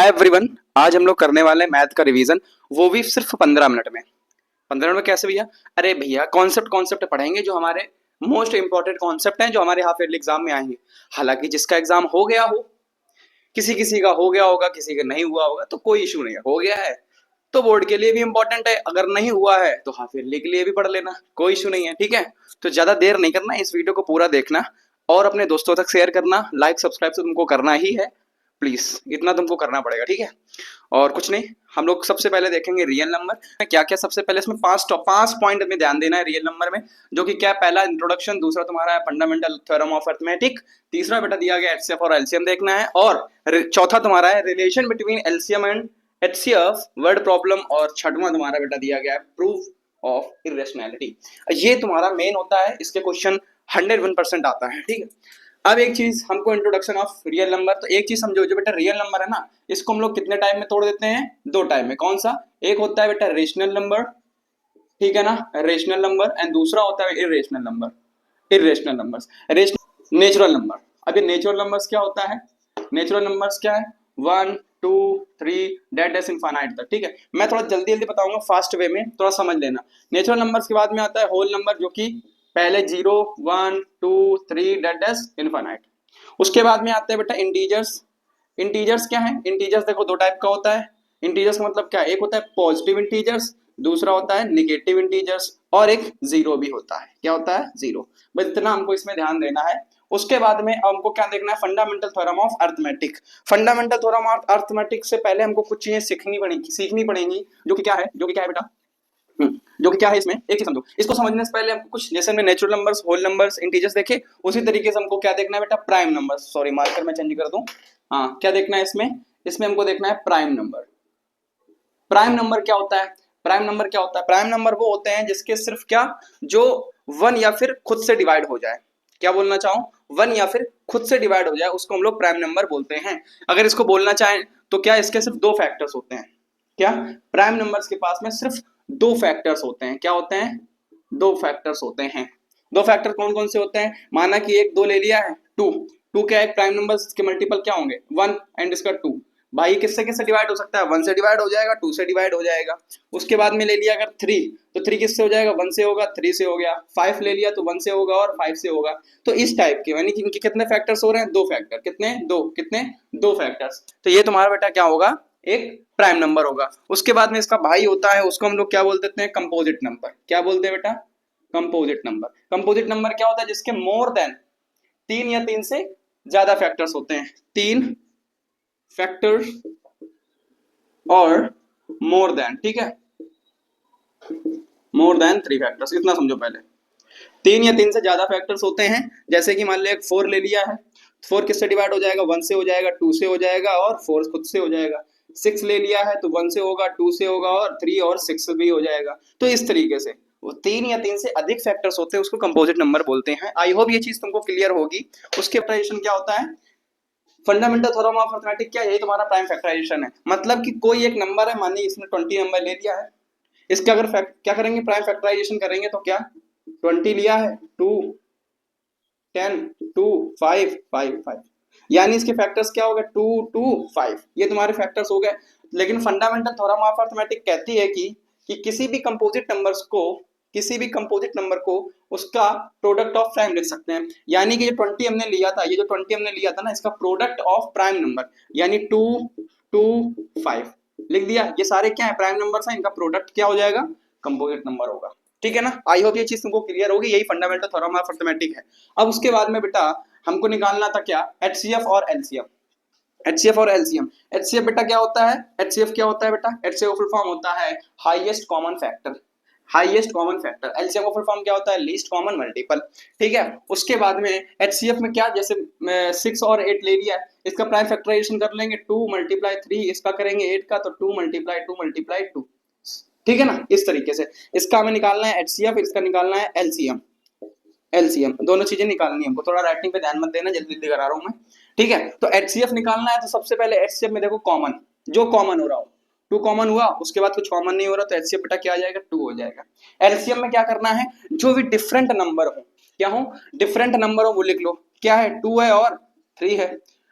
Hi everyone, आज हम लोग करने वाले हैं मैथ का रिवीजन, वो भी सिर्फ 15 मिनट में। 15 मिनट में कैसे भैया? अरे भैया कॉन्सेप्ट कॉन्सेप्ट पढ़ेंगे जो हमारे मोस्ट इंपॉर्टेंट कॉन्सेप्ट हैं, जो हमारे हाफ ईयरली एग्जाम में आएंगे। हालांकि जिसका एग्जाम हो गया हो, किसी किसी का हो गया होगा, किसी का नहीं हुआ होगा, तो कोई इशू नहीं है। हो गया है तो बोर्ड के लिए भी इंपॉर्टेंट है, अगर नहीं हुआ है तो हाफ ईयरली के लिए भी पढ़ लेना, कोई इशू नहीं है। ठीक है, तो ज्यादा देर नहीं करना, इस वीडियो को पूरा देखना और अपने दोस्तों तक शेयर करना। लाइक सब्सक्राइब तो तुमको करना ही है, प्लीज इतना तुमको करना पड़ेगा। ठीक है, और कुछ नहीं, हम लोग सबसे पहले देखेंगे रियल नंबर क्या क्या। सबसे पहले इसमें पांच पॉइंट में ध्यान देना है रियल नंबर में, जो कि क्या, पहला इंट्रोडक्शन, दूसरा तुम्हारा है फंडामेंटल थ्योरम ऑफ अर्थमेटिक, तीसरा बेटा दिया गया एचसीएफ और एलसीएम देखना है, और चौथा तुम्हारा है relation between LCM and HCF word problem, और छठवां तुम्हारा बेटा दिया गया है प्रूफ ऑफ इरेशनैलिटी। ये तुम्हारा मेन होता है, इसके क्वेश्चन 101% आता है। ठीक है, अब एक चीज हमको इंट्रोडक्शन ऑफ रियल नंबर, तो एक चीज समझो, जो बेटा रियल नंबर है ना, इसको हम लोग कितने टाइम में तोड़ देते हैं? दो टाइम में। कौन सा? एक होता है बेटा रेशनल नंबर, ठीक है ना, रेशनल नंबर, एंड दूसरा होता है irrational number. Irrational numbers, natural number. अब ये नेचुरल नंबर्स क्या होता है? नेचुरल नंबर्स क्या है? 1 2 3 डेट एस इनफाइनाइट तक। ठीक है, मैं थोड़ा जल्दी जल्दी बताऊंगा, फास्ट वे में, थोड़ा समझ लेना। नेचुरल नंबर्स के बाद में आता है होल नंबर, जो कि पहले 0 1 2 3 डेट एस इनफाइनाइट। उसके बाद में आते हैं बेटा इंटीजर्स। इंटीजर्स क्या है? इंटीजर्स देखो दो टाइप का होता है। इंटीजर्स का मतलब क्या है? एक होता है पॉजिटिव इंटीजर्स, दूसरा होता है निगेटिव इंटीजर्स, और एक जीरो भी होता है। क्या होता है? जीरो। बस इतना हमको इसमें ध्यान देना है। उसके बाद में हमको क्या देखना है? Fundamental theorem of arithmetic. Fundamental theorem of arithmetic से पहले हमको कुछ चीजें सीखनी पड़ेंगी, जो कि क्या है? जो कि क्या है बेटा? जो कि क्या है, इसमें एक चीज समझो, इसको समझने से पहले हमको कुछ, जैसे हमने natural numbers, whole numbers, integers देखे, उसी तरीके से हमको क्या देखना है बेटा? Prime numbers. सॉरी, मार्कर मैं चेंज कर दूं। हाँ, क्या देखना है इसमें? इसमें हमको देखना है प्राइम नंबर। प्राइम नंबर क्या होता है? प्राइम नंबर क्या होता है? प्राइम नंबर वो होते हैं जिसके सिर्फ क्या, जो 1 या फिर खुद से डिवाइड हो जाए। क्या बोलना चाहूं? 1 या फिर खुद से डिवाइड हो जाए, उसको हम लोग प्राइम नंबर बोलते हैं। अगर इसको बोलना चाहें तो क्या, इसके सिर्फ दो फैक्टर्स होते हैं। क्या? प्राइम नंबर्स के पास में सिर्फ दो फैक्टर्स होते हैं। क्या होते हैं? दो फैक्टर्स होते हैं। दो फैक्टर कौन कौन से होते हैं? माना कि एक दो ले लिया है, टू। टू क्या है? प्राइम नंबर के मल्टीपल क्या होंगे? 1 एंड इसका 2। भाई किससे किससे डिवाइड हो सकता है? 1 से डिवाइड हो जाएगा, 2 से डिवाइड हो जाएगा। उसके बाद में ले लिया अगर 3, तो 3 किससे हो जाएगा? 1 से होगा, 3 से हो गया। 5 ले लिया तो 1 से होगा और 5 से होगा। तो इस टाइप के, यानी कि इनके कितने फैक्टर्स हो रहे हैं? दो फैक्टर। कितने? दो। कितने? दो फैक्टर्स। तो ये तुम्हारा बेटा क्या होगा? एक प्राइम नंबर होगा। उसके बाद में इसका भाई होता है, उसको हम लोग क्या बोल देते हैं? Composite number. क्या बोलते हैं बेटा? Composite number. कंपोजिट नंबर क्या होता है? जिसके मोर देन 3 या 3 से ज्यादा फैक्टर्स होते हैं। 3 फैक्टर्स और मोर देन, ठीक है, मोर देन 3 फैक्टर्स, इतना समझो पहले। 3 या 3 से ज्यादा फैक्टर्स होते हैं। जैसे कि मान लिया 4 ले लिया है, 4 किससे डिवाइड हो जाएगा? 1 से हो जाएगा, 2 से हो जाएगा और 4 खुद से हो जाएगा। 6 ले लिया है तो 1 से होगा, 2 से होगा और 3 और 6 भी हो जाएगा। तो इस तरीके से वो 3 या 3 से अधिक फैक्टर्स होते हैं, उसको कंपोजिट नंबर बोलते हैं। आई होप ये चीज तुमको क्लियर होगी। उसके फैक्टराइजेशन क्या होता है? फंडामेंटल थ्योरम ऑफ अर्थमेटिक क्या है? यही तुम्हारा प्राइम फैक्टराइजेशन है। मतलब कि कोई एक नंबर है, मानिए इसने 20 नंबर ले लिया है, इसके अगर क्या करेंगे? प्राइम फैक्टराइजेशन करेंगे तो क्या, 20 लिया है, 2 10 2 5 5 5, यानी इसके फैक्टर्स क्या हो गए? 2 2 5, ये तुम्हारे फैक्टर्स हो गए। लेकिन फंडामेंटल थ्योरम ऑफ अर्थमेटिक कहती है कि किसी भी कंपोजिट नंबर्स को, किसी भी कंपोजिट नंबर को उसका प्रोडक्ट ऑफ प्राइम लिख सकते हैं। यानी कि ये 20 हमने लिया था, ये जो 20 हमने लिया था ना, इसका प्रोडक्ट ऑफ प्राइम नंबर, यानी 2 2 5 लिख दिया। ये सारे क्या है? प्राइम नंबर्स हैं, इनका प्रोडक्ट क्या हो जाएगा? कंपोजिट नंबर होगा। ठीक है ना? आई होप ये चीज तुमको क्लियर होगी। यही फंडामेंटल थ्योरम ऑफ अर्थमेटिक है। अब उसके बाद में बेटा हमको निकालना था क्या? एचसीएफ और एलसीएम। एचसीएफ और एलसीएम। एचसीएफ बेटा क्या होता है? एचसीएफ क्या होता है बेटा? एचसीएफ फुल फॉर्म होता है highest common factor. Highest common factor. LCM का फुल फॉर्म क्या होता है? Least common multiple. ठीक है, उसके बाद में एचसीएफ में क्या, जैसे 6 और 8 ले लिया, इसका प्राइम फैक्टराइजेशन कर लेंगे, 2 × 3, इसका करेंगे 8 का, तो 2 × 2 × 2। ठीक है ना? इस तरीके से इसका हमें निकालना है एचसीएफ, इसका निकालना है एलसीएम। एलसीएम दोनों चीजें निकालनी है हमको। थोड़ा राइटिंग पे ध्यान मत देना, जल्दी जल्दी करा रहा हूं मैं। ठीक है, तो एचसीएफ निकालना है, तो सबसे पहले एचसीएफ में देखो कॉमन, जो कॉमन हो रहा हो। 2 कॉमन हुआ, उसके बाद कुछ कॉमन नहीं हो रहा, तो एचसीएफ बेटा क्या आ जाएगा? 2 हो जाएगा। एलसीएम में क्या करना है? जो भी डिफरेंट नंबर हो, क्या हो? डिफरेंट नंबर हो वो लिख लो। क्या है? 2 है और 3 है।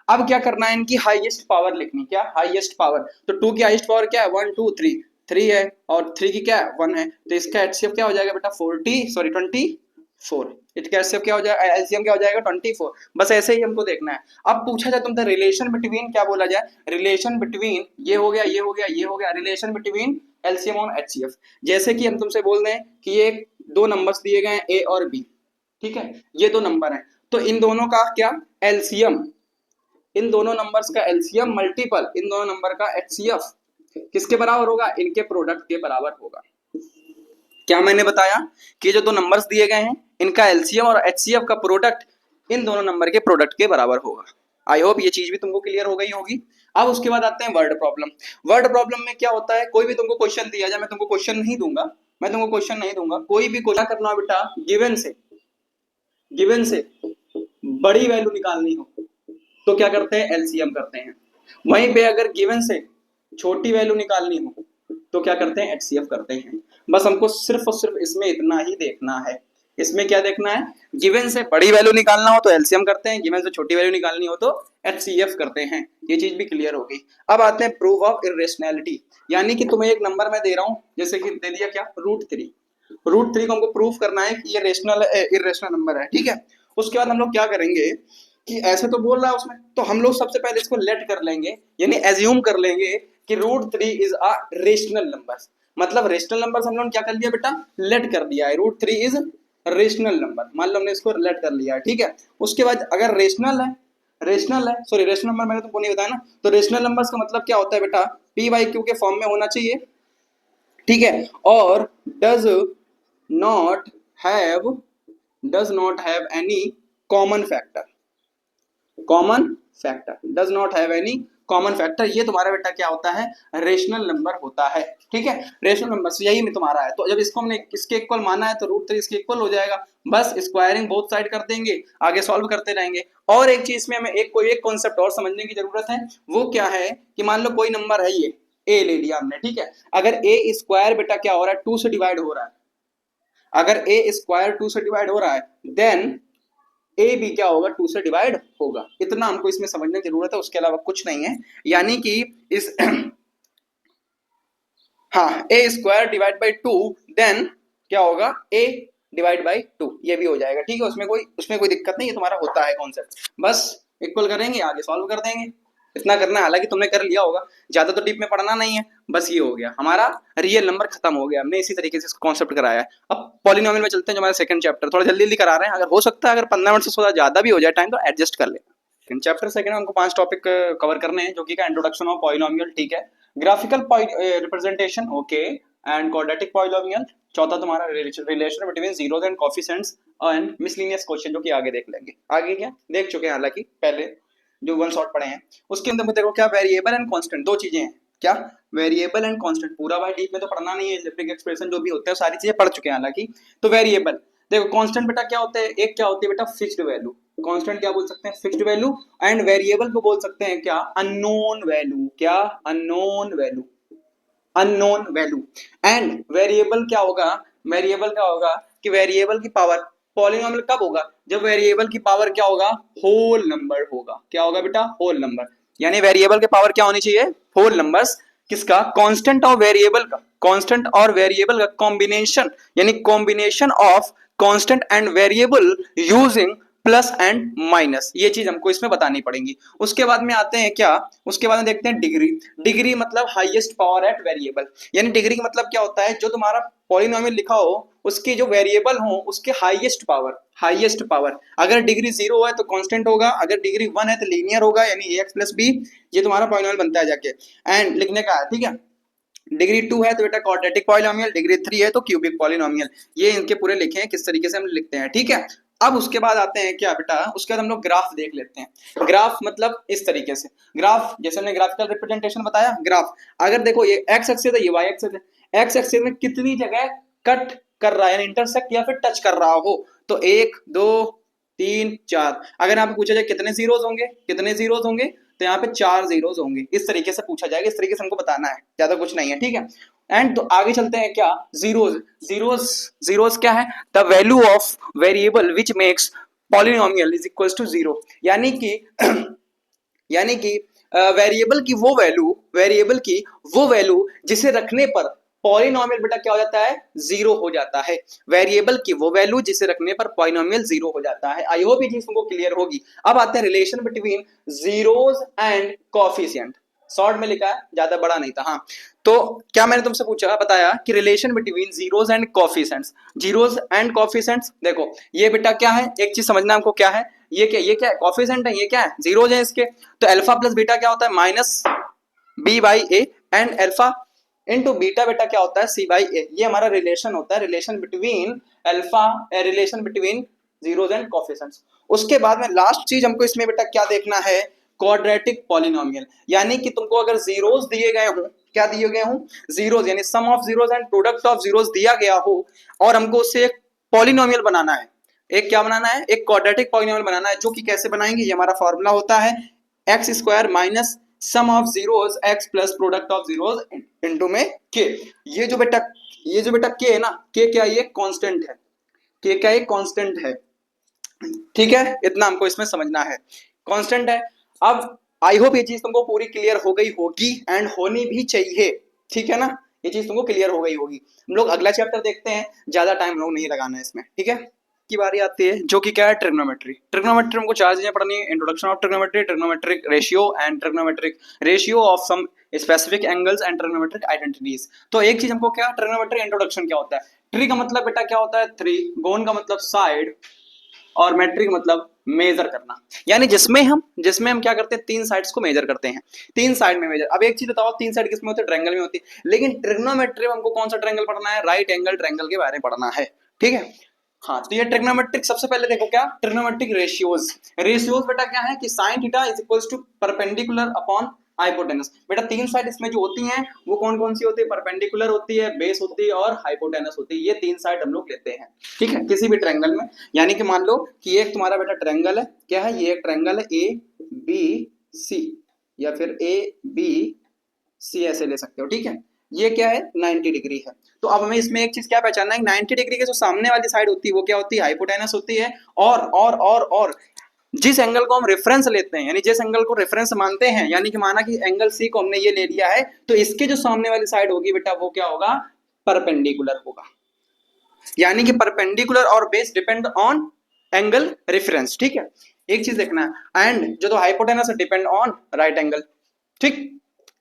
अब क्या करना है, इनकी हाईएस्ट पावर लिखनी, क्या हाईएस्ट पावर, तो 2 की हाईएस्ट पावर क्या है 1 2 3, 3 है और 3 की क्या है 1 है, तो इसका एचसीएफ क्या हो जाएगा बेटा 24, इसका एचसीएफ क्या हो जाएगा, एलसीएम क्या हो जाएगा 24। बस ऐसे ही हमको देखना है। अब पूछा जाए तुमसे रिलेशन बिटवीन, क्या बोला जाए, रिलेशन बिटवीन ये हो गया, ये हो गया, ये हो गया, रिलेशन बिटवीन एलसीएम और एचसीएफ। जैसे कि हम तुमसे बोल दें कि ये दो नंबर्स दिए गए हैं ए और बी, ठीक है, ये दो नंबर हैं, तो इन दोनों का क्या एलसीएम, इन दोनों नंबर्स का एलसीएम मल्टीपल इन दोनों नंबर का एचसीएफ किसके बराबर होगा, इनके प्रोडक्ट के बराबर होगा। क्या मैंने बताया कि जो दो नंबर्स दिए गए हैं इनका एलसीएम और एचसीएफ का प्रोडक्ट इन दोनों नंबर के प्रोडक्ट के बराबर होगा। आई होप ये चीज भी तुमको क्लियर हो गई होगी। अब उसके बाद आते हैं वर्ड प्रॉब्लम। वर्ड प्रॉब्लम में क्या होता है, कोई भी तुमको क्वेश्चन दिया जाए, मैं तुमको क्वेश्चन नहीं दूंगा, कोई भी क्वेश्चन करना हो बेटा, गिवन से बड़ी वैल्यू निकालनी हो तो क्या करते हैं, एलसीएम करते हैं। वहीं पे अगर गिवन से छोटी वैल्यू निकालनी हो तो क्या करते हैं, एचसीएफ करते हैं। बस हमको सिर्फ और सिर्फ इसमें इतना ही देखना है। इसमें क्या देखना है, गिवन से बड़ी वैल्यू निकालना हो तो एलसीएम करते हैं, गिवन से छोटी वैल्यू निकालनी हो तो एचसीएफ करते हैं। ये चीज भी क्लियर हो गई। अब आते हैं प्रूफ ऑफ इरेशनैलिटी, यानी कि तुम्हें एक नंबर मैं दे रहा हूं, जैसे कि दे दिया क्या √3, √3 को हमको प्रूफ करना है कि ये रेशनल इरेशनल नंबर है, ठीक है। उसके बाद हम लोग क्या करेंगे कि ऐसे तो बोल रहा है उसमें, तो हम लोग सबसे पहले इसको लेट कर लेंगे, यानी एज्यूम कर लेंगे कि √3 इज अ रेशनल नंबर। मतलब रेशनल नंबर हम लोगों ने क्या कर लिया बेटा, लेट कर दिया है, √3 इज रेशनल नंबर, मान लो हमने इसको लेट कर लिया है, ठीक है। उसके बाद अगर रेशनल है, रेशनल नंबर मैंने तुमको नहीं बताया ना, तो रेशनल नंबर्स का मतलब क्या होता है बेटा, पी बाई क्यू के फॉर्म में होना चाहिए, ठीक है। और does not have any common factor, does not have any common factor, ये तुम्हारा बेटा क्या होता है, रेशनल नंबर होता है, ठीक है। रेशनल नंबर से यही में तुम्हारा है, तो जब इसको हमने इसके इक्वल माना है तो √3 इसके इक्वल हो जाएगा। बस स्क्वायरिंग बोथ साइड कर देंगे, आगे सॉल्व करते रहेंगे। और एक चीज में हमें कोई एक कॉन्सेप्ट और समझने की जरूरत है, वो क्या है कि मान लो कोई नंबर है, ये ए ले लिया हमने, ठीक है। अगर ए स्क्वायर बेटा क्या हो रहा है, 2 से डिवाइड हो रहा है, अगर ए स्क्वायर 2 से डिवाइड हो रहा है, देन ए भी क्या होगा, 2 से डिवाइड होगा। इतना हमको इसमें समझने की जरूरत है, उसके अलावा कुछ नहीं है। यानी कि इस हाँ, ए स्क्वायर डिवाइड बाई 2, देन क्या होगा, ए डिवाइड बाई 2, ये भी हो जाएगा, ठीक है। उसमें कोई दिक्कत नहीं है, तुम्हारा होता है कॉन्सेप्ट। बस इक्वल करेंगे, आगे सॉल्व कर देंगे, इतना करना है। हालांकि तुमने कर लिया होगा, ज्यादा तो डीप में पढ़ना नहीं है, बस ये हो गया, हमारा रियल नंबर खत्म हो गया। हमने इसी तरीके से कॉन्सेप्ट कराया है। अब पॉलिनोमियल में चलते हैं, जो हमारा सेकंड चैप्टर, थोड़ा जल्दी जल्दी करा रहे हैं, अगर हो सकता है अगर 15 मिनट से थोड़ा ज्यादा भी हो जाए टाइम तो एडजस्ट कर लेना। सेकंड चैप्टर सेकंड में हमको 5 टॉपिक कवर करने हैं, जो कि का इंट्रोडक्शन ऑफ पॉलिनोमियल, ठीक है, graphical representation, okay, and quadratic polynomial, चौथा तुम्हारा relation between zeros and coefficients and miscellaneous question, जो कि आगे देख लेंगे। आगे क्या देख चुके हैं, हालांकि पहले जो वन शॉट पढ़े हैं। उसके अंदर देखो क्या, वेरिएबल एंड कांस्टेंट, दो चीजें हैं, क्या, वेरिएबल एंड कांस्टेंट। पूरा भाई डीप में तो पढ़ना नहीं है, एल्जेब्रिक एक्सप्रेशन जो भी होते हैं सारी चीजें पढ़ चुके हैं हालांकि। तो वेरिएबल देखो, कांस्टेंट बेटा क्या होता है, एक क्या होती है बेटा फिक्स्ड वैल्यू, कांस्टेंट क्या बोल सकते हैं, फिक्स्ड वैल्यू, एंड वेरिएबल को बोल सकते हैं क्या, अननोन वैल्यू, क्या, अननोन वैल्यू, एंड वेरिएबल क्या होगा, कि वेरिएबल की पावर, पॉलिनोमियल कब होगा, जब वेरिएबल की पावर क्या होगा, होल नंबर होगा। क्या होगा बेटा, होल नंबर, यानी वेरिएबल की पावर क्या होनी चाहिए, होल नंबर्स। किसका, कांस्टेंट और वेरिएबल का, कॉम्बिनेशन, यानी combination of constant and variable using plus and minus, ये चीज हमको इसमें बतानी पड़ेगी। उसके बाद में आते हैं क्या, उसके बाद में देखते हैं डिग्री मतलब हाईएस्ट पावर एट वेरिएबल, यानी डिग्री का मतलब क्या होता है, जो तुम्हारा पॉलिनोमियल लिखा हो उसकी जो वेरिएबल हो उसके हाईएस्ट पावर। अगर डिग्री 0 है तो कांस्टेंट होगा, अगर डिग्री 1 है तो लीनियर होगा, यानी ax + b, ये तुम्हारा पॉलिनोमियल बनता है जाके, एंड लिखने का है, ठीक है। डिग्री 2 है तो बेटा क्वाड्रेटिक पॉलिनोमियल, डिग्री 3 है तो क्यूबिक पॉलिनोमियल। ये इनके पूरे लिखे हैं, किस तरीके से हम लिखते हैं, ठीक है। अब उसके बाद आते हैं क्या बेटा, उसके बाद हम लोग ग्राफ देख लेते हैं। ग्राफ मतलब इस तरीके से, ग्राफ जैसे हमने ग्राफिकल रिप्रेजेंटेशन बताया, ग्राफ अगर देखो ये एक्स एक्सिस है, ये वाई एक्सिस है, एक्स एक्सिस में कितनी जगह कट कर रहा है, यानी इंटरसेक्ट या फिर टच कर रहा हो, तो 1 2 3 4। अगर यहाँ पे पूछा जाए कितने जीरोस होंगे, तो यहाँ पे 4 जीरोस होंगे। इस तरीके से पूछा जाएगा, इस तरीके से हमको बताना है, ज्यादा कुछ नहीं है, ठीक है। एंड तो आगे चलते हैं क्या, जीरोस क्या है, the value of variable which makes polynomial is equal to 0, यानी कि यानी कि वेरिएबल की वो वैल्यू जिसे रखने पर पॉलिनोमियल बेटा क्या हो जाता है, जीरो हो जाता है। वेरिएबल की वो वैल्यू जिसे रखने पर पॉलिनोमियल जीरो हो जाता है। आई होप ये चीज तुमको क्लियर होगी। अब आते हैं relation between zeros and coefficient. Short में लिखा है, ज्यादा बड़ा नहीं था। हाँ, तो क्या मैंने तुमसे पूछा, बताया कि relation between zeros and coefficients. Zeros and coefficients, देखो ये बेटा क्या है, एक चीज समझना हमको, क्या है ये, क्या है कोएफिशिएंट है, ये क्या है जीरोस है इसके। तो अल्फा प्लस बीटा क्या होता है, minus b by a, and alpha into beta बेटा क्या होता है, सी बाई ए। ये हमारा रिलेशन होता है, relation between alpha, relation between zeros and coefficients. उसके बाद में लास्ट चीज हमको इसमें बेटा क्या देखना है, क्वाड्रेटिक पॉलिनोमियल। यानी कि तुमको अगर जीरोस दिए गए हो, क्या दिए गए हो, जीरोस, यानी sum of zeros and product of zeros दिया गया हो, और हमको उससे एक पॉलिनोमियल बनाना है, एक क्या बनाना है, एक क्वाड्रेटिक पॉलिनोमियल बनाना है, जो कि कैसे बनाएंगे, ये हमारा फॉर्मूला होता है x square minus sum of zeros x plus product of zeros into में के। ये जो बेटा के है ना, के क्या, ये कांस्टेंट है, के क्या, ये कांस्टेंट है। ठीक है, इतना हमको इसमें समझना है, कांस्टेंट है। अब आई होप ये चीज तुमको पूरी क्लियर हो गई होगी, एंड होनी भी चाहिए। ठीक है ना, ये चीज तुमको क्लियर हो गई होगी। हम लोग अगला चैप्टर देखते हैं, ज्यादा टाइम लोग नहीं लगाना है इसमें। ठीक है, की बारी आती है, जो कि क्या है, ट्रिग्नोमेट्री। ट्रिग्नोमेट्री हमको चार चीजें पढ़नी है, introduction of trigonometry, trigonometric ratio and trigonometric ratio of some specific angles and trigonometric identities. तो एक चीज हमको क्या, ट्रिग्नोमेट्री इंट्रोडक्शन क्या होता है। ट्री का मतलब बेटा क्या होता है, थ्री, गोन का मतलब साइड, और मेट्रिक मतलब मेजर करना। यानी जिसमें हम क्या करते हैं, तीन साइड्स को मेजर करते हैं, तीन साइड में मेजर। अब एक चीज बताओ, तीन साइड किसमें होती है, ट्रायंगल में होती है। लेकिन ट्रिग्नोमेट्री में हमको कौन सा ट्रायंगल पढ़ना है, राइट एंगल ट्रायंगल के बारे में पढ़ना है। ठीक है, हाँ, तो ये ट्रिग्नोमेट्रिक, सबसे पहले देखो क्या, ट्रिग्नोमेट्रिक रेशियोज। रेशियोज बेटा क्या है कि sine theta is equals to perpendicular upon hypotenuse. बेटा तीन साइड इसमें जो होती हैं वो कौन कौन सी होती है, परपेंडिकुलर होती है, बेस होती है, और हाइपोटेनस होती है। ये तीन साइड हम लोग लेते हैं, ठीक है, किसी भी ट्रायंगल में। यानी कि मान लो कि एक तुम्हारा बेटा ट्रायंगल है, क्या है, ये एक ट्रायंगल है ए बी सी, या फिर ए बी सी ऐसे ले सकते हो। ठीक है, ये क्या है, 90 डिग्री है। तो अब हमें इसमें एक चीज क्या पहचानना है, 90 डिग्री के जो सामने वाली साइड होती है वो क्या होती है, हाइपोटेनस होती है। और जिस एंगल को हम रेफरेंस लेते हैं, यानी जिस एंगल को रेफरेंस मानते हैं, यानी कि माना कि एंगल सी को हमने ये ले लिया है, तो इसके जो सामने वाली साइड होगी बेटा वो क्या होगा, परपेंडिकुलर होगा। यानी कि परपेंडिकुलर और base depend on angle reference. ठीक है, एक चीज देखना है, एंड जो तो hypotenuse depend on right angle. ठीक,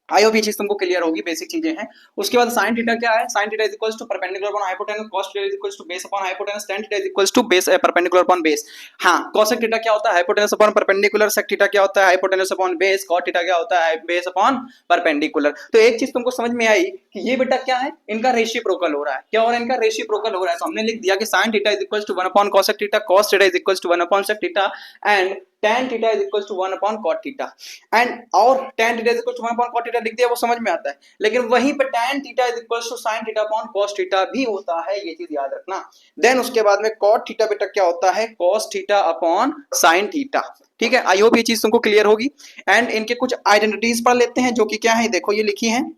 आई होप ये चीज तुमको क्लियर होगी, बेसिक चीजें हैं। उसके बाद साइन थीटा क्या है, sine theta is equals to perpendicular upon hypotenuse, cos theta is equals to base upon hypotenuse, tan theta is equals to base perpendicular upon base. हां, cosec थीटा क्या होता है, hypotenuse upon perpendicular, sec theta क्या होता है, hypotenuse upon base, cot theta क्या होता है, बेस अपॉन परपेंडिकुलर। तो एक चीज तुमको समझ में आई कि ये बेटा क्या है, इनका रेसिप्रोकल हो रहा है। क्या हो रहा है, इनका रेसिप्रोकल हो रहा है। तो हमने लिख दिया कि sin theta is equals to 1 upon cosec theta, cos theta is equals to 1 upon sec theta, and tan theta is equals to 1 upon cot theta. And और tan theta is equals to 1 upon cot theta लिख दिया, वो समझ में आता है। लेकिन वहीं पे tan theta is equals to sin theta upon cos theta भी होता है, ये चीज याद रखना। देन उसके बाद में cot थीटा बेटा क्या होता है, cos theta upon sin theta. ठीक है, आई होप ये चीज तुमको क्लियर होगी। एंड इनके कुछ आइडेंटिटीज पढ़ लेते हैं, जो कि क्या है, देखो ये लिखी है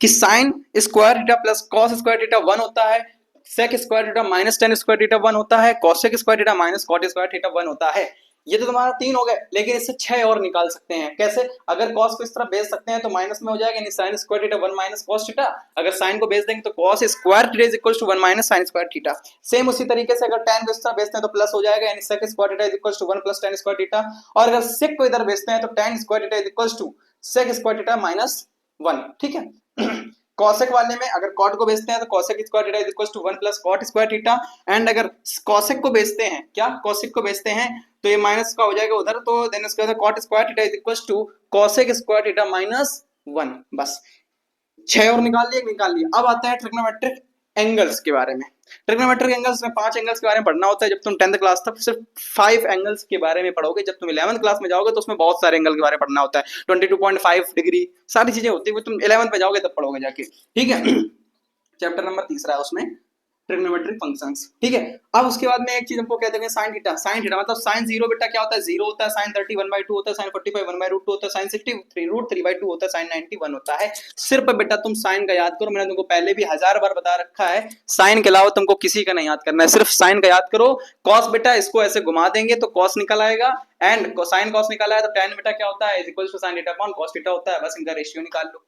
कि sin square theta plus cos square theta 1 होता है, sec square theta minus tan square theta 1 होता है, cosec square theta minus cot square theta 1 होता है। ये तो तुम्हारा तीन हो गए, लेकिन इससे 6 और निकाल सकते हैं। कैसे, अगर cos को इस तरह बेच सकते हैं तो माइनस में हो जाएगा, यानी sin square theta 1 minus cos theta. अगर sin को बेच देंगे तो cos square theta is equals to 1 minus sin square theta. Same उसी तरीके से अगर tan को इस तरह बेचते हैं तो प्लस हो जाएगा, यानी sec square theta is equals to 1 plus tan square theta. और अगर sec को इधर बेचते हैं तो tan square theta is equals to sec square theta minus 1। ठीक है, cosec वाले में अगर cot को बेचते हैं तो cosec square theta is equals to 1 plus cot square theta. And अगर cosec को बेचते हैं, क्या cosec को बेचते हैं, तो ये माइनस का हो जाएगा उधर, तो देन इसके बाद cot square theta is equals to cosec square theta minus 1। बस 6 और निकाल लिया। अब आता है ट्रिग्नोमेट्रिक एंगल्स के बारे में। ट्रिग्नोमेट्रिक एंगल्स में 5 एंगल्स के बारे में पढ़ना होता है। जब तुम 10th क्लास तक सिर्फ 5 एंगल्स के बारे में पढ़ोगे, जब तुम 11th क्लास में जाओगे तो उसमें बहुत सारे एंगल के बारे में पढ़ना होता है। 22.5 डिग्री सारी चीजें होती है, वो तुम 11th में जाओगे तब पढ़ोगे जाके। ठीक है, चैप्टर नंबर तीसरा है उसमें ट्रिग्नोमेट्रिक फंक्शंस, ठीक है। अब उसके बाद में एक चीज हमको कहते हैं साइन थीटा। साइन थीटा मतलब साइन 0 बेटा क्या होता है, 0 होता है। साइन 30 1/2 होता है। साइन 45 1/√2 होता है। साइन 60 √3/2 होता है। साइन 90 1 होता है। सिर्फ बेटा तुम साइन का याद करो, मैंने तुमको पहले भी 1000 बार बता रखा है, साइन के अलावा तुमको किसी का नहीं याद करना है, सिर्फ साइन का याद करो। कॉस बेटा इसको ऐसे घुमा देंगे तो कॉस निकल आएगा, एंड साइन कॉस निकाला है तो tan बेटा क्या होता है, is equal to sine theta upon cos theta होता है। बस इनका रेशियो निकाल लो।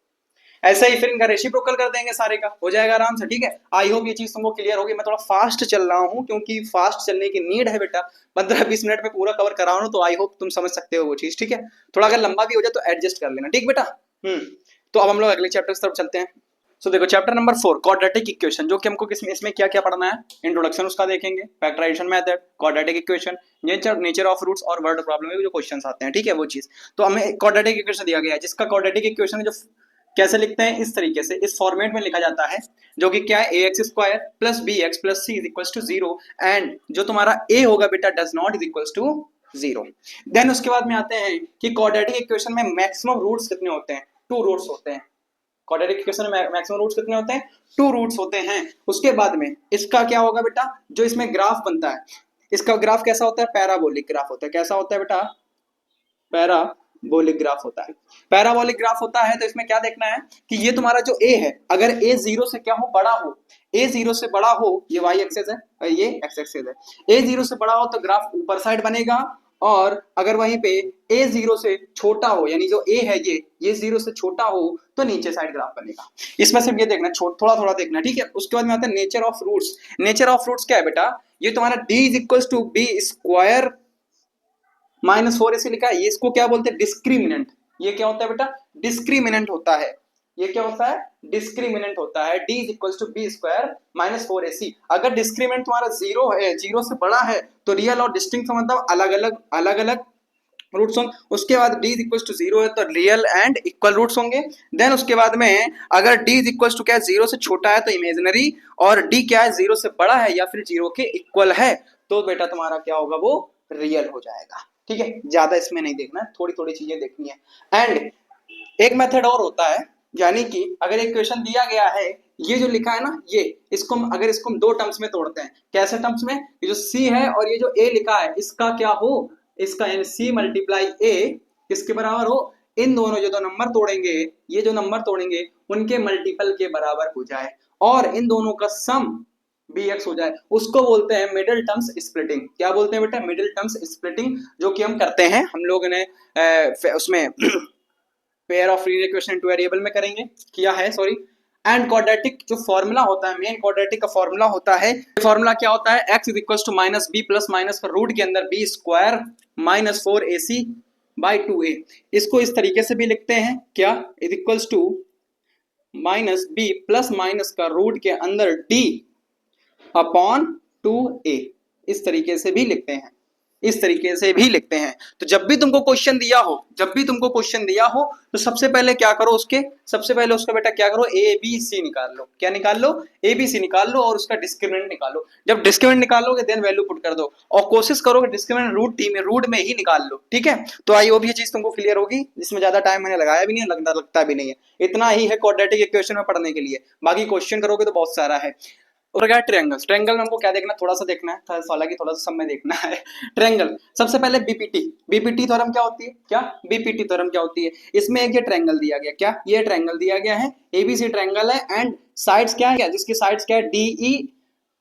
ऐसा ही फिर इनका रेसिप्रोकल कर देंगे, सारे का हो जाएगा आराम से, ठीक है। आई होप ये चीज तुमको क्लियर होगी। मैं थोड़ा फास्ट चल रहा हूँ क्योंकि फास्ट चलने की नीड है बेटा, 15-20 मिनट में पूरा कवर करा रहा हूँ, तो आई होप तुम समझ सकते हो वो चीज, ठीक है। थोड़ा अगर लंबा भी हो जाए तो एडजस्ट कर लेना, ठीक बेटा। तो अब हम लोग अगले चैप्टर की तरफ चलते हैं। सो देखो चैप्टर नंबर 4 क्वाड्रेटिक इक्वेशन, जो कि हमको इसमें क्या क्या पढ़ना है, इंट्रोडक्शन उसका देखेंगे, factorisation method, quadratic equation, nature of roots और वर्ड प्रॉब्लम में जो क्वेश्चंस आते हैं, ठीक है, वो चीज। तो हमें क्वाड्रेटिक इक्वेशन दिया गया है, जिसका क्वाड्रेटिक इक्वेशन जो कैसे लिखते हैं, इस तरीके से, इस फॉर्मेट में लिखा जाता है, जो कि क्या है, ax² + bx + c = 0, एंड जो तुम्हारा a होगा बेटा does not is equal to 0। Then उसके बाद में आते हैं कि क्वाड्रेटिक इक्वेशन में मैक्सिमम रूट्स कितने होते हैं, 2 रूट्स होते हैं। क्वाड्रेटिक इक्वेशन में मैक्सिमम रूट्स कितने होते हैं, 2 रूट्स होते हैं। उसके बाद में इसका क्या होगा बेटा, जो इसमें ग्राफ बनता है, इसका ग्राफ कैसा होता है, पैराबोलिक ग्राफ होता है। कैसा होता है बेटा, पैराबोलिक ग्राफ होता है। पैराबोलिक ग्राफ होता है तो इसमें क्या देखना है कि ये तुम्हारा जो a है, अगर a 0 से क्या हो, बड़ा हो, a 0 से बड़ा हो, ये y एक्सिस है और ये x एक्सिस है, a 0 से बड़ा हो तो ग्राफ ऊपर साइड बनेगा, और अगर वहीं पे a 0 से छोटा हो, यानी जो a है ये 0 से छोटा हो, तो नीचे साइड ग्राफ बनेगा। इसमें सिर्फ ये देखना, थोड़ा थोड़ा देखना, ठीक है। उसके बाद में आता है nature of roots. Nature of roots क्या है बेटा, ये तुम्हारा d = b² -4ac लिखा है, ये इसको क्या बोलते हैं, डिस्क्रिमिनेंट। ये क्या होता है बेटा, डिस्क्रिमिनेंट होता है। ये क्या होता है, डिस्क्रिमिनेंट होता है। d = b² -4ac। अगर डिस्क्रिमिनेंट तुम्हारा 0 है, 0 से बड़ा है, तो रियल और डिस्टिंक्ट का मतलब अलग अलग रूट्स होंगे। उसके बाद d = 0 है तो रियल एंड इक्वल रूट्स होंगे। देन उसके बाद में अगर d = क्या है, 0 से छोटा है तो इमेजिनरी, और d क्या है, 0 से बड़ा है या फिर 0 के इक्वल है, तो बेटा तुम्हारा क्या होगा, वो रियल हो जाएगा, ठीक है। ज्यादा इसमें नहीं देखना, थोड़ी थोड़ी चीजें देखनी है। एंड एक मेथड और होता है, यानी कि अगर एक क्वेश्चन दिया गया है, ये जो लिखा है ना, ये इसको हम 2 टर्म्स में तोड़ते हैं। कैसे टर्म्स में, ये जो c है और ये जो a लिखा है, इसका क्या हो, इसका यानी c × a किसके बराबर हो, इन दोनों जो 2 नंबर तोड़ेंगे, ये जो नंबर तोड़ेंगे उनके मल्टीपल के बराबर हो जाए, और इन दोनों का सम bx हो जाए, उसको बोलते हैं मिडिल टर्म्स स्प्लिटिंग। क्या बोलते हैं बेटा, मिडिल टर्म्स स्प्लिटिंग, जो कि हम करते हैं, हम लोग ने उसमें pair of linear equation into variable में करेंगे, किया है, सॉरी। एंड क्वाड्रेटिक जो फॉर्मूला होता है, मेन क्वाड्रेटिक का फॉर्मूला होता है, फॉर्मूला क्या होता है, x = -b + माइनस का रूट के अंदर b² -4ac/2a। इसको इस तरीके से भी लिखते हैं, क्या, is equals to -b + minus का रूट के अंदर d/2a, इस तरीके से भी लिखते हैं, इस तरीके से भी लिखते हैं। तो जब भी तुमको क्वेश्चन दिया हो तो सबसे पहले क्या करो, सबसे पहले उसका बेटा क्या करो, a b c निकाल लो। क्या निकाल लो, a b c निकाल लो, और उसका डिस्क्रिमिनेंट निकालो। जब डिस्क्रिमिनेंट निकालोगे देन वैल्यू पुट कर दो, और कोशिश करो कि डिस्क्रिमिनेंट रूट में ही निकाल लो, ठीक है। तो आई होप ये चीज तुमको क्लियर होगी, इसमें ज्यादा टाइम मैंने लगाया भी नहीं, लगता भी नहीं है, इतना ही है क्वाड्रेटिक इक्वेशन में पढ़ने के लिए। बाकी क्वेश्चन करोगे तो बहुत सारा है। और क्या, ट्रायंगल्स। ट्रायंगल में हमको क्या देखना, थोड़ा सा देखना है, हालांकि थोड़ा सा सब में देखना है। ट्रायंगल सबसे पहले बीपीटी थ्योरम क्या होती है, क्या बीपीटी थ्योरम क्या होती है, इसमें एक ये ट्रायंगल दिया गया, क्या ये ट्रायंगल दिया गया है, एबीसी ट्रायंगल है, एंड साइड्स क्या है, जिसकी साइड्स क्या है, डीई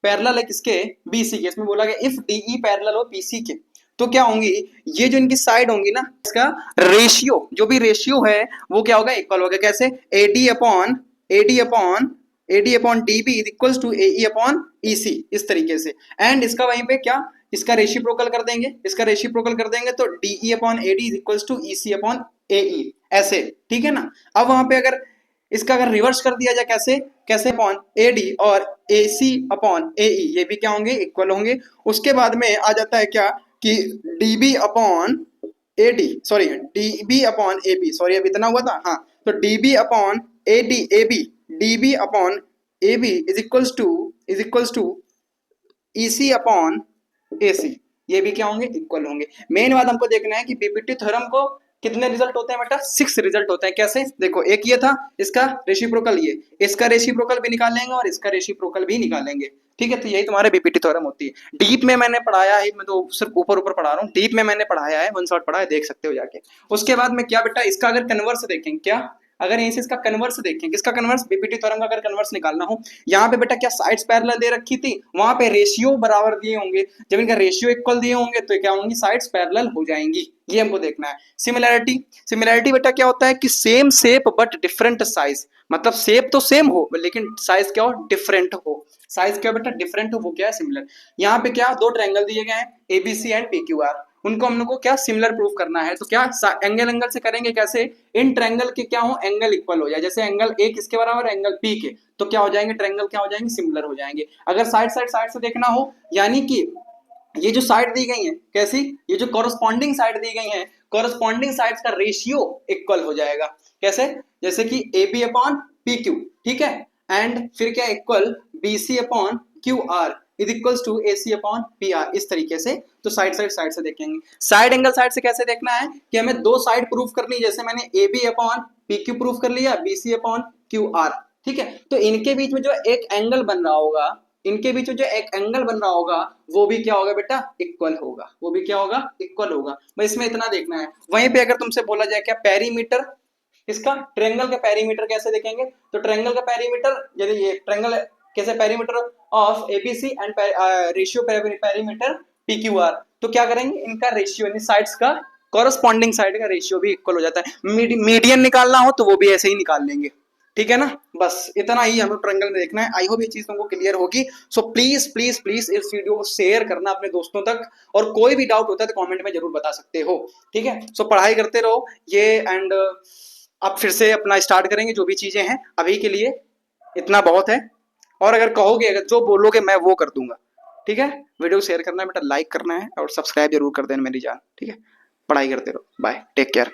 पैरेलल है किसके, बीसी के। इसमें बोला गया इफ डीई पैरेलल हो बीसी के, तो क्या होंगी, ये जो इनकी साइड होंगी ना, इसका रेशियो, जो भी रेशियो है वो क्या होगा, इक्वल होगा। कैसे, AD/DB = AE/EC, इस तरीके से। एंड इसका वहीं पे क्या, इसका रेसिप्रोकल कर देंगे, तो DE/AD = EC/AE, ऐसे, ठीक है ना। अब वहां पे अगर इसका रिवर्स कर दिया जाए, कैसे अपॉन AD और AC/AE, ये भी क्या होंगे, इक्वल होंगे। उसके बाद में आ जाता है क्या कि DB/AB, सॉरी अब इतना हुआ था, हाँ, तो DB/AB is equals to EC/AC, ये भी क्या होंगे, इक्वल होंगे। मेन बात हमको देखना है कि बीपीटी थ्योरम को कितने रिजल्ट होते हैं बेटा? 6 रिजल्ट होते हैं। कैसे? देखो, एक ये था, इसका रेसिप्रोकल, ये इसका रेसिप्रोकल भी निकालेंगे और इसका रेसिप्रोकल भी निकालेंगे। ठीक है, तो यही तुम्हारे बीपीटी थ्योरम होती है। डीप में मैंने पढ़ाया है, मैं तो सिर्फ ऊपर ऊपर पढ़ा रहा हूँ, डीप में मैंने पढ़ाया है, वन शॉट पढ़ा है, देख सकते हो जाके। उसके बाद में क्या बेटा, इसका अगर कन्वर्स देखें, क्या अगर यहीं से इसका कन्वर्स देखें, किसका कन्वर्स? बीपीटी थ्योरम का अगर कन्वर्स निकालना हो, यहाँ पे बेटा क्या साइड्स पैरेलल दे रखी थी, वहां पे रेशियो बराबर दिए होंगे, जब इनका रेशियो इक्वल दिए होंगे तो क्या होंगी? साइड्स पैरेलल हो जाएंगी। ये हमको देखना है। सिमिलैरिटी, सिमिलैरिटी बेटा क्या होता है कि same shape but different size, मतलब शेप तो सेम हो लेकिन साइज क्या हो? डिफरेंट हो। साइज क्या बेटा? डिफरेंट हो, वो क्या है? सिमिलर। यहाँ पे क्या, दो ट्रायंगल दिए गए हैं, एबीसी एंड पीक्यूआर, उनको हम लोग को क्या सिमिलर प्रूफ करना है। तो क्या एंगल एंगल से करेंगे, कैसे? इन ट्रायंगल के क्या हो? एंगल इक्वल हो जाए, जैसे एंगल ए किसके बराबर? एंगल पी के, तो क्या हो जाएंगे? ट्रायंगल क्या हो जाएंगे? सिमिलर हो जाएंगे। अगर साइड साइड साइड से देखना हो, यानी कि ये जो साइड दी गई है, कैसी? ये जो कॉरस्पॉन्डिंग साइड दी गई है, कॉरस्पॉन्डिंग साइड्स का रेशियो इक्वल हो जाएगा। कैसे? जैसे कि A B upon P Q, ठीक है, एंड फिर क्या equal B C upon Q R is equals to A C upon P R, इस तरीके से। तो साइड से देखेंगे। साइड एंगल साइड से कैसे देखना है कि हमें दो साइड प्रूफ करनी है, जैसे मैंने A B upon P Q proof कर लिया, B C upon Q R, ठीक है। तो इनके बीच में जो एक एंगल बन रहा होगा, इनके बीच में जो एक एंगल बन रहा होगा, वो भी क्या होगा बेटा? इक्वल होगा। वो भी क्या होगा? इक्वल होगा। बस इसमें इतना देखना है। वहीं पे अगर तुमसे बोला जाए क्या पेरीमीटर, इसका ट्रायंगल का पेरीमीटर कैसे देखेंगे? तो ट्रायंगल का पेरीमीटर, यदि ये ट्रायंगल कैसे, perimeter of ABC and ratio perimeter PQR, तो क्या करेंगे? इनका रेशियो यानी साइड्स का, कॉरस्पॉन्डिंग साइड का रेशियो भी इक्वल हो जाता है। मीडियन निकालना हो तो वो भी ऐसे ही निकाल लेंगे। ठीक है ना? बस इतना ही हमें ट्रायंगल में देखना है। आई होप ये चीज तुमको क्लियर होगी। सो प्लीज प्लीज प्लीज इस वीडियो को शेयर करना अपने दोस्तों तक, और कोई भी डाउट होता है तो कमेंट में जरूर बता सकते हो। ठीक है, सो पढ़ाई करते रहो ये, एंड अब फिर से अपना स्टार्ट करेंगे जो भी चीजें हैं। अभी के लिए इतना बहुत है, और अगर कहोगे, अगर जो बोलोगे मैं वो कर दूंगा। ठीक है, वीडियो को शेयर करना है बेटा, लाइक करना है और सब्सक्राइब जरूर कर देना मेरी जान। ठीक है, पढ़ाई करते रहो। Bye, take care.